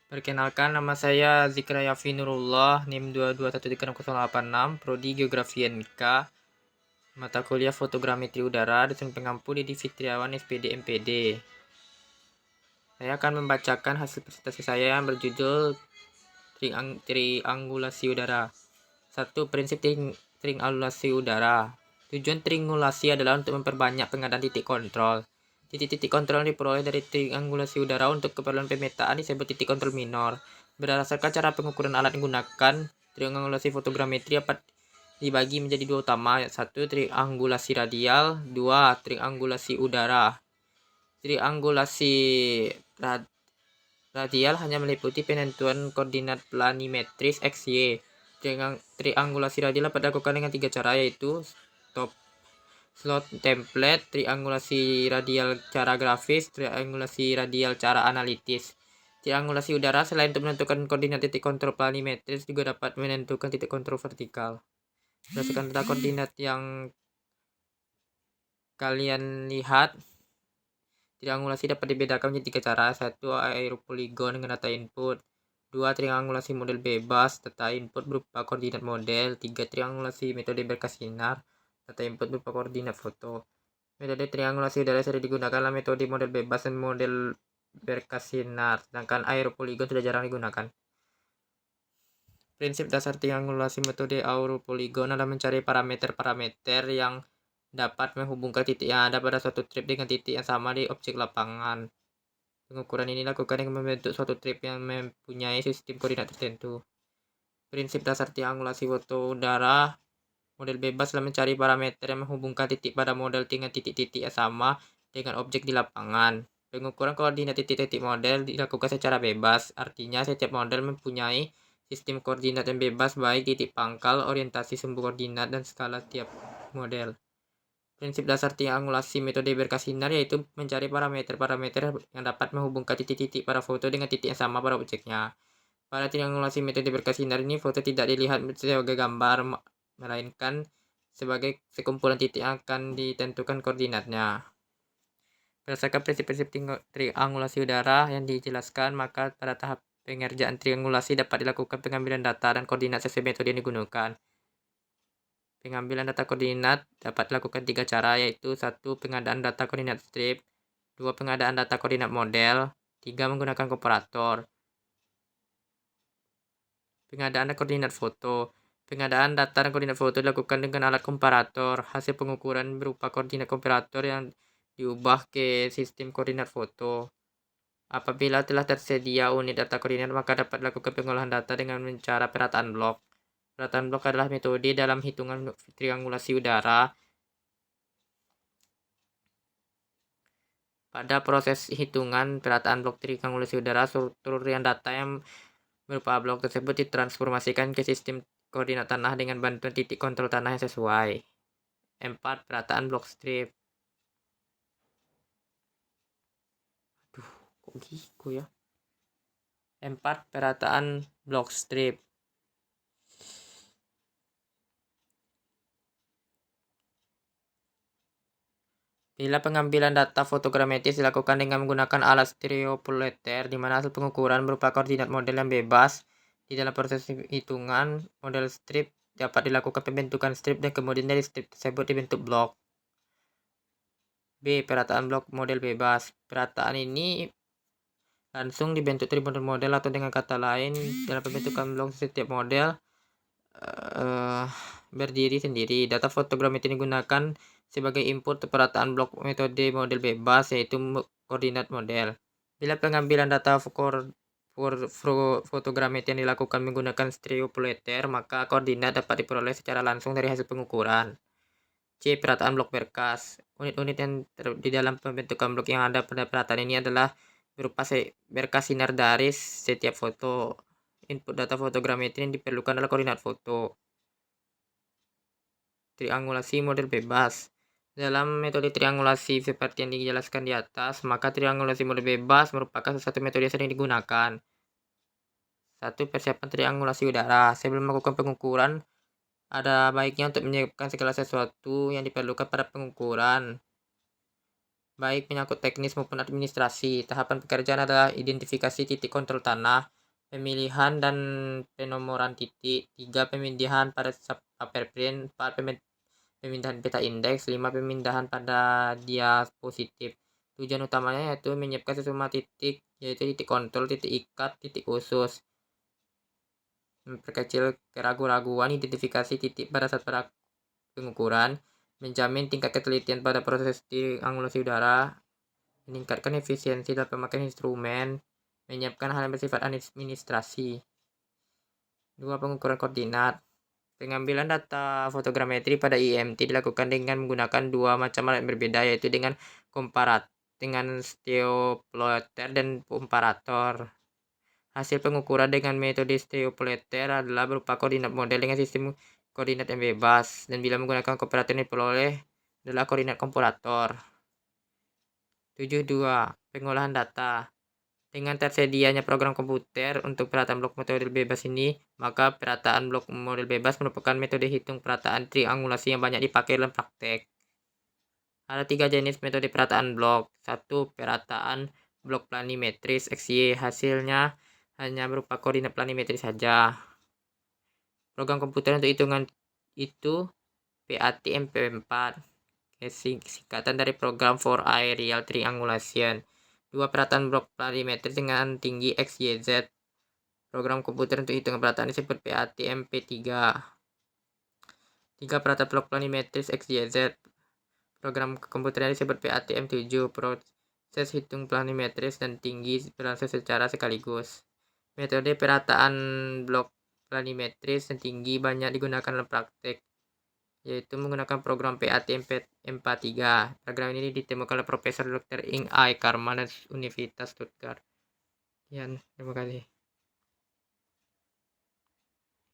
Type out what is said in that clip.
Perkenalkan, nama saya Zikra Yafi Nurullah, NIM 2213086, Prodi Geografi NK, mata kuliah Fotogrametri Udara, dosen pengampu Didi Fitriawan, SPD MPD. Saya akan membacakan hasil presentasi saya yang berjudul Triangulasi Udara. 1. Prinsip triangulasi udara. Tujuan triangulasi adalah untuk memperbanyak pengadaan titik kontrol. Titik-titik kontrol yang diperoleh dari triangulasi udara untuk keperluan pemetaan disebut titik kontrol minor. Berdasarkan cara pengukuran alat yang digunakan, triangulasi fotogrametri dapat dibagi menjadi dua utama. 1. Triangulasi radial. 2. Triangulasi udara. Triangulasi radial hanya meliputi penentuan koordinat planimetris x, y. Triangulasi radial dapat dilakukan dengan 3 cara, yaitu slot template, triangulasi radial cara grafis, triangulasi radial cara analitis. Triangulasi udara selain untuk menentukan koordinat titik kontrol planimetris juga dapat menentukan titik kontrol vertikal. Berdasarkan data koordinat yang kalian lihat, triangulasi dapat dibedakan menjadi 3 cara. 1. Aeropoligon dengan data input. 2. Triangulasi model bebas, data input berupa koordinat model. 3. Triangulasi metode berkas sinar, data input berupa koordinat foto. Metode triangulasi udara sering digunakan dalam metode model bebas dan model berkas sinar, sedangkan aeropoligon sudah jarang digunakan. Prinsip dasar triangulasi metode aeropoligon adalah mencari parameter-parameter yang dapat menghubungkan titik yang ada pada suatu trip dengan titik yang sama di objek lapangan. Pengukuran ini dilakukan dengan membentuk suatu trip yang mempunyai sistem koordinat tertentu. Prinsip dasar triangulasi foto udara model bebas adalah mencari parameter yang menghubungkan titik pada model dengan titik-titik yang sama dengan objek di lapangan. Pengukuran koordinat titik-titik model dilakukan secara bebas, artinya setiap model mempunyai sistem koordinat yang bebas baik titik pangkal, orientasi sumber koordinat, dan skala tiap model. Prinsip dasar triangulasi metode berkas sinar yaitu mencari parameter-parameter yang dapat menghubungkan titik-titik pada foto dengan titik yang sama pada objeknya. Pada triangulasi metode berkas sinar ini, foto tidak dilihat sebagai gambar, melainkan sebagai sekumpulan titik yang akan ditentukan koordinatnya. Berdasarkan prinsip-prinsip triangulasi udara yang dijelaskan, maka pada tahap pengerjaan triangulasi dapat dilakukan pengambilan data dan koordinat sesuai metode yang digunakan. Pengambilan data koordinat dapat dilakukan 3 cara, yaitu 1. Pengadaan data koordinat strip, 2. Pengadaan data koordinat model, 3. Menggunakan komparator. Pengadaan koordinat foto. Pengadaan data dan koordinat foto dilakukan dengan alat komparator. Hasil pengukuran berupa koordinat komparator yang diubah ke sistem koordinat foto. Apabila telah tersedia unit data koordinat, maka dapat dilakukan pengolahan data dengan cara perataan blok. Perataan blok adalah metode dalam hitungan triangulasi udara. Pada proses hitungan perataan blok triangulasi udara, seluruh data yang berupa blok tersebut ditransformasikan ke sistem koordinat tanah dengan bantuan titik kontrol tanah yang sesuai. 4. Perataan blok strip. Kok gitu ya? 4. Perataan blok strip. Bila pengambilan data fotogrametris dilakukan dengan menggunakan alat stereopolarimeter, di mana hasil pengukuran berupa koordinat model yang bebas, di dalam proses hitungan model strip dapat dilakukan pembentukan strip dan kemudian dari strip tersebut dibentuk blok. B. Perataan blok model bebas. Perataan ini langsung dibentuk dari model atau dengan kata lain dalam pembentukan blok setiap model berdiri sendiri. Data fotogrametri digunakan sebagai input perataan blok metode model bebas, yaitu koordinat model. Bila pengambilan data fotogrametri yang dilakukan menggunakan stereopolarimeter, maka koordinat dapat diperoleh secara langsung dari hasil pengukuran. C. Perataan blok berkas. Unit-unit yang di dalam pembentukan blok yang ada pada perataan ini adalah berupa berkas sinar dari setiap foto. Input data fotogrametri yang diperlukan adalah koordinat foto. Triangulasi model bebas. Dalam metode triangulasi seperti yang dijelaskan di atas, maka triangulasi model bebas merupakan salah satu metode yang sering digunakan. 1. Persiapan triangulasi udara. Sebelum melakukan pengukuran, ada baiknya untuk menyiapkan segala sesuatu yang diperlukan pada pengukuran, baik menyangkut teknis maupun administrasi. Tahapan pekerjaan adalah identifikasi titik kontrol tanah, pemilihan dan penomoran titik, 3 pemindahan pada paper print, 4 pemindahan peta indeks, 5 pemindahan pada diapositif. Tujuan utamanya yaitu menyiapkan semua titik, yaitu titik kontrol, titik ikat, titik khusus, memperkecil keraguan-raguan identifikasi titik pada saat pengukuran, menjamin tingkat ketelitian pada proses triangulasi udara, meningkatkan efisiensi dalam pemakaian instrumen, menyiapkan hal yang bersifat administrasi. 2. Pengukuran koordinat. Pengambilan data fotogrametri pada IMT dilakukan dengan menggunakan dua macam alat berbeda, yaitu dengan stereoplotter dan komparator. Hasil pengukuran dengan metode stereoplotter adalah berupa koordinat model dengan sistem koordinat yang bebas, dan bila menggunakan komparator yang diperoleh adalah koordinat komparator. 7.2. Pengolahan data. Dengan tersedianya program komputer untuk perataan blok model bebas ini, maka perataan blok model bebas merupakan metode hitung perataan triangulasi yang banyak dipakai dalam praktek. Ada 3 jenis metode perataan blok. 1. Perataan blok planimetris XY. Hasilnya hanya berupa koordinat planimetris saja. Program komputer untuk hitungan itu PATMP4. Singkatan dari program for aerial triangulation. 2. Perataan blok planimetris dengan tinggi X, Y, Z. Program komputer untuk hitungan perataan disebut PATMP3. 3. Perataan blok planimetris X, Y, Z. Program komputernya disebut PATM7. Proses hitung planimetris dan tinggi berlangsung secara sekaligus. Metode perataan blok planimetris dan tinggi banyak digunakan dalam praktek, yaitu menggunakan program PATMP3. Program ini ditemukan oleh Profesor Dr. Ing A. Karman dari Universitas Stuttgart. Terima kasih.